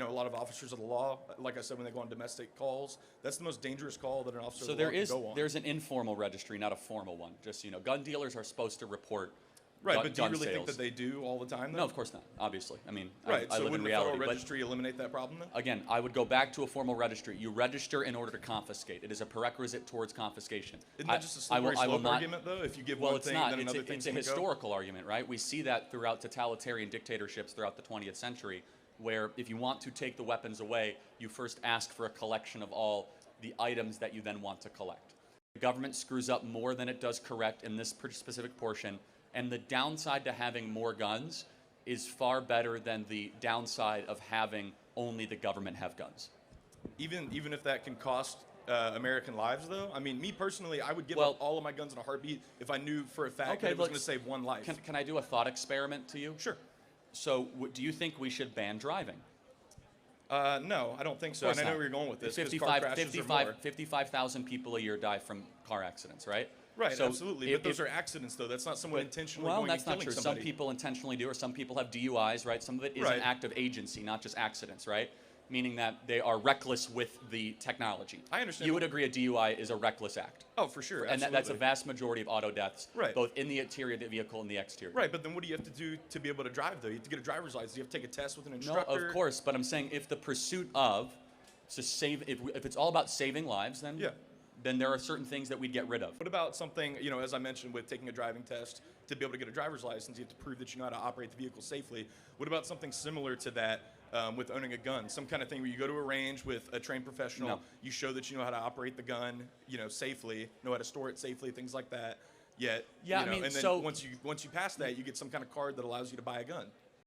a lot of officers of the law, like I said, when they go on domestic calls, that's the most dangerous call that an officer So of the law can go on. there's an informal registry, not a formal one. Just so you know, gun dealers are supposed to report Right, but do you really sales. think that they do all the time, though? No, of course not, obviously. I mean, Right, I so live in wouldn't the reality. federal But registry eliminate that problem, then? again, I would go back to a formal registry. You register in order to confiscate. It is a prerequisite towards confiscation. Isn't that just a slippery slope argument, though? If you give one thing, then another thing's It's a going to go? historical argument, right? We see that throughout totalitarian dictatorships throughout the 20th century, where if you want to take the weapons away, you first ask for a collection of all the items that you then want to collect. The government screws up more than it does correct in this specific portion, and the downside to having more guns is far better than the downside of having only the government have guns. Even if that can cost American lives, though? I mean, me personally, I would give up all of my guns in a heartbeat if I knew for a fact that it was going to save one life. Can I do a thought experiment to you? Sure. So do you think we should ban driving? No, I don't think so. And I know where you're going with this. 55,000 people a year die from car accidents, right? Right, so absolutely. But those are accidents, though. That's not someone intentionally going and killing somebody. Some people intentionally do, or some people have DUIs, right? Some of it is an act of agency, not just accidents, right? Meaning that they are reckless with the technology. I understand. You would agree a DUI is a reckless act. Oh, for sure. And that's a vast majority of auto deaths, right, both in the interior of the vehicle and the exterior. Right, but then what do you have to do to be able to drive, though? You have to get a driver's license. You have to take a test with an instructor. No, of course, but I'm saying if the pursuit of, if it's all about saving lives, then then there are certain things that we'd get rid of. What about something, as I mentioned, with taking a driving test, to be able to get a driver's license, you have to prove that you know how to operate the vehicle safely. What about something similar to that with owning a gun? Some kind of thing where you go to a range with a trained professional, you show that you know how to operate the gun, safely, know how to store it safely, things like that. Yet, and then once you pass that, you get some kind of card that allows you to buy a gun.